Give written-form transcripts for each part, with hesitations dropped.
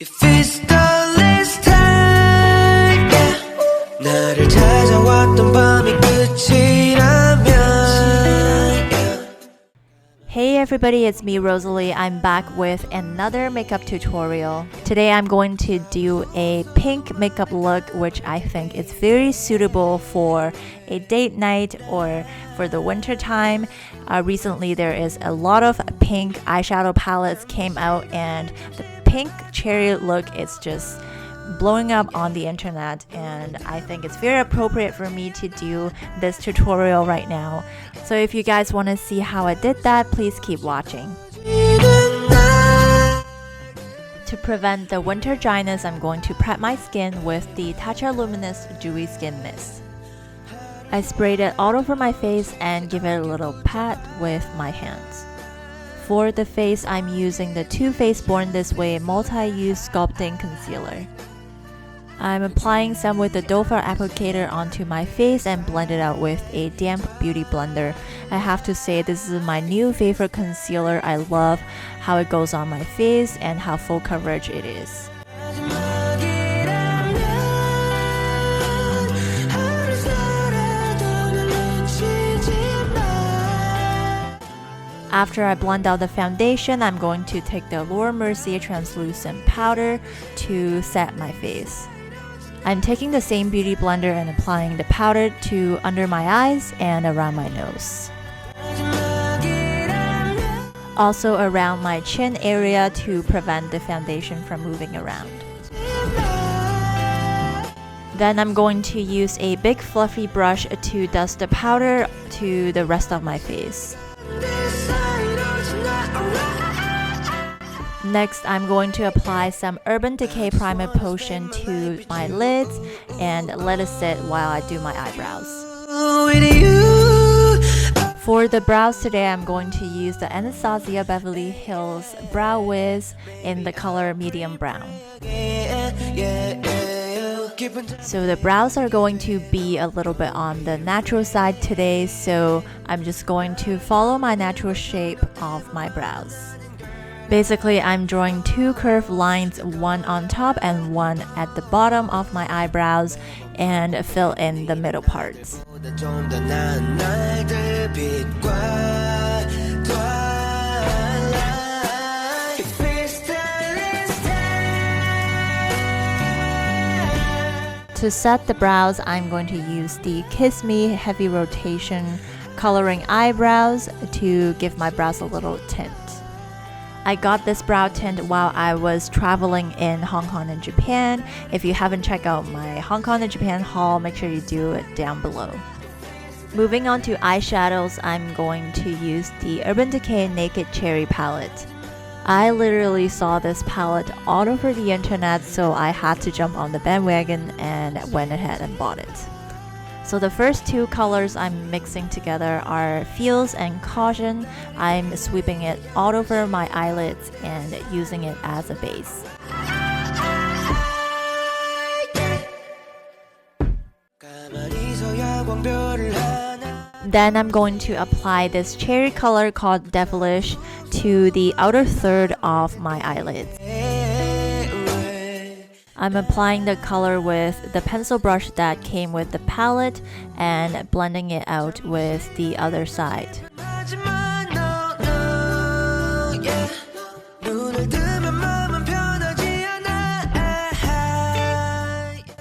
If it's the last time, yeah. 나를 찾아왔던 밤이 끝이라면, yeah. Hey everybody, it's me Rosalie. I'm back with another makeup tutorial. Today I'm going to do a pink makeup look which I think is very suitable for a date night or for the winter time. Recently there is a lot of pink eyeshadow palettes came out and the pink cherry look is just blowing up on the internet, and I think it's very appropriate for me to do this tutorial right now. So if you guys want to see how I did that, please keep watching. To prevent the winter dryness, I'm going to prep my skin with the Tatcha Luminous Dewy Skin Mist. I sprayed it all over my face and give it a little pat with my hands. For the face, I'm using the Too Faced Born This Way Multi-Use Sculpting Concealer. I'm applying some with the doe foot applicator onto my face and blend it out with a damp beauty blender. I have to say this is my new favorite concealer. I love how it goes on my face and how full coverage it is. After I blend out the foundation, I'm going to take the Laura Mercier translucent powder to set my face. I'm taking the same beauty blender and applying the powder to under my eyes and around my nose. Also around my chin area to prevent the foundation from moving around. Then I'm going to use a big fluffy brush to dust the powder to the rest of my face. Next, I'm going to apply some Urban Decay Primer Potion to my lids and let it sit while I do my eyebrows. For the brows today, I'm going to use the Anastasia Beverly Hills Brow Wiz in the color medium brown. So the brows are going to be a little bit on the natural side today, so I'm just going to follow my natural shape of my brows. Basically, I'm drawing two curved lines, one on top and one at the bottom of my eyebrows, and fill in the middle parts. To set the brows, I'm going to use the Kiss Me Heavy Rotation Coloring Eyebrows to give my brows a little tint. I got this brow tint while I was traveling in Hong Kong and Japan. If you haven't checked out my Hong Kong and Japan haul, make sure you do it down below. Moving on to eyeshadows, I'm going to use the Urban Decay Naked Cherry palette. I literally saw this palette all over the internet, so I had to jump on the bandwagon and went ahead and bought it. So the first two colors I'm mixing together are Feels and Caution. I'm sweeping it all over my eyelids and using it as a base. Then I'm going to apply this cherry color called Devilish to the outer third of my eyelids. I'm applying the color with the pencil brush that came with the palette and blending it out with the other side.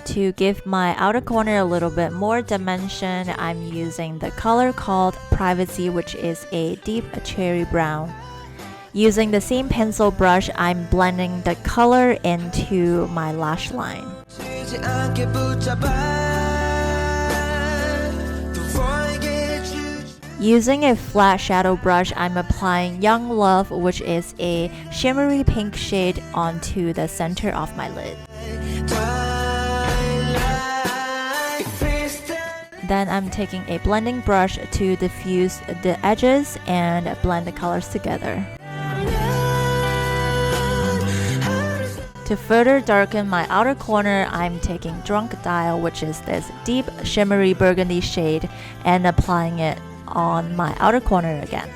To give my outer corner a little bit more dimension, I'm using the color called Privacy, which is a deep cherry brown. Using the same pencil brush, I'm blending the color into my lash line. Using a flat shadow brush, I'm applying Young Love, which is a shimmery pink shade, onto the center of my lid. Then I'm taking a blending brush to diffuse the edges and blend the colors together. To further darken my outer corner, I'm taking Drunk Dial, which is this deep shimmery burgundy shade, and applying it on my outer corner again.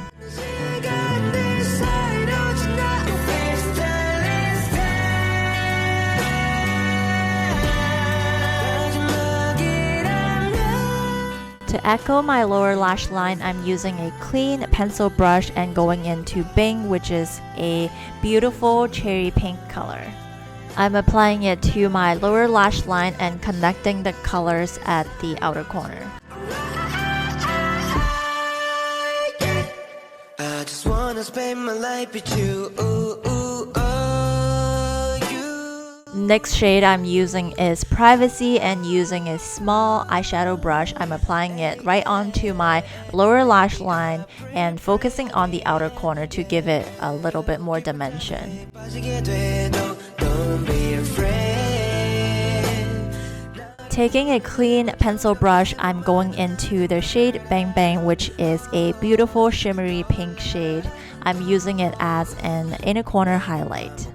To echo my lower lash line, I'm using a clean pencil brush and going into Bing, which is a beautiful cherry pink color. I'm applying it to my lower lash line and connecting the colors at the outer corner. I just wanna spend my life with you. Next shade I'm using is Privacy, and using a small eyeshadow brush, I'm applying it right onto my lower lash line and focusing on the outer corner to give it a little bit more dimension. Taking a clean pencil brush, I'm going into the shade Bang Bang, which is a beautiful shimmery pink shade. I'm using it as an inner corner highlight.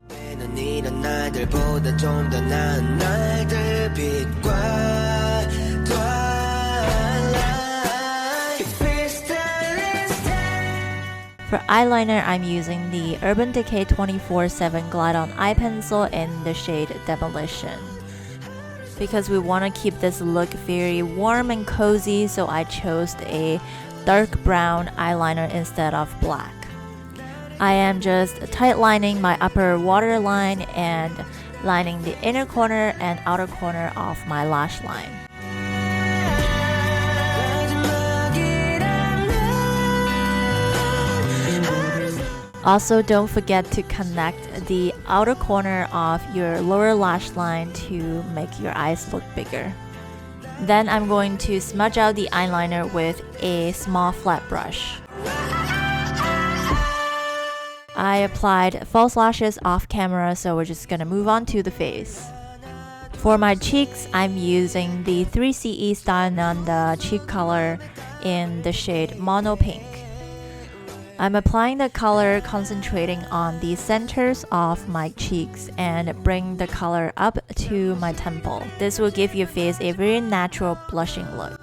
For eyeliner, I'm using the Urban Decay 24/7 Glide-On Eye Pencil in the shade Demolition. Because we want to keep this look very warm and cozy, so I chose a dark brown eyeliner instead of black. I am just tight lining my upper waterline and lining the inner corner and outer corner of my lash line. Also, don't forget to connect the outer corner of your lower lash line to make your eyes look bigger. Then I'm going to smudge out the eyeliner with a small flat brush. I applied false lashes off camera, so we're just gonna move on to the face. For my cheeks, I'm using the 3CE Style Nanda cheek color in the shade Mono Pink. I'm applying the color, concentrating on the centers of my cheeks and bring the color up to my temple. This will give your face a very natural blushing look.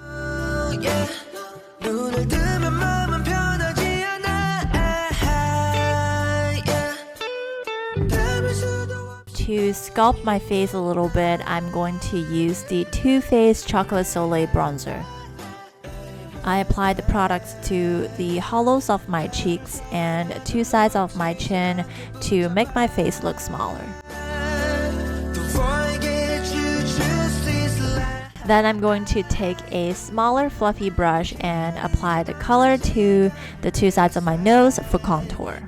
To sculpt my face a little bit, I'm going to use the Too Faced Chocolate Soleil Bronzer. I applied the product to the hollows of my cheeks and two sides of my chin to make my face look smaller. Then I'm going to take a smaller fluffy brush and apply the color to the two sides of my nose for contour.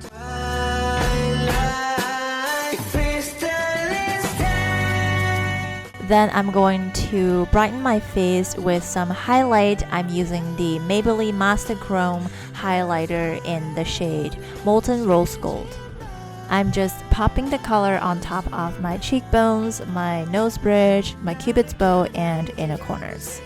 Then I'm going to brighten my face with some highlight. I'm using the Maybelline Master Chrome highlighter in the shade Molten Rose Gold. I'm just popping the color on top of my cheekbones, my nose bridge, my cupid's bow, and inner corners.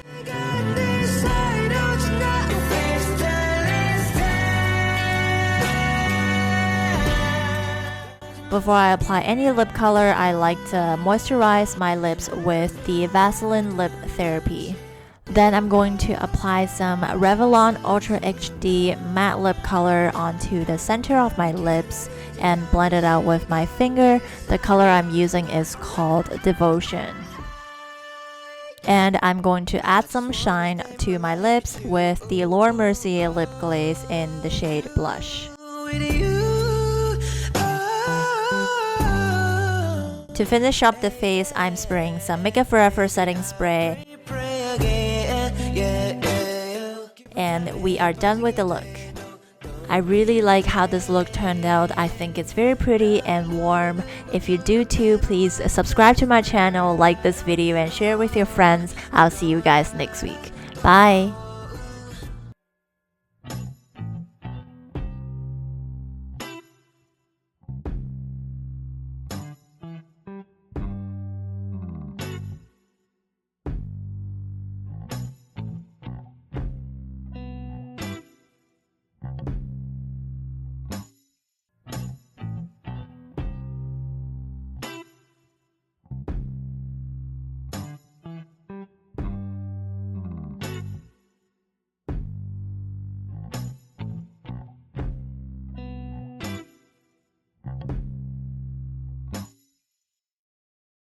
Before I apply any lip color, I like to moisturize my lips with the Vaseline Lip Therapy. Then I'm going to apply some Revlon Ultra HD matte lip color onto the center of my lips and blend it out with my finger. The color I'm using is called Devotion. And I'm going to add some shine to my lips with the Laura Mercier lip glaze in the shade Blush. To finish up the face, I'm spraying some Makeup Forever setting spray. And we are done with the look. I really like how this look turned out. I think it's very pretty and warm. If you do too, please subscribe to my channel, like this video, and share with your friends. I'll see you guys next week. Bye!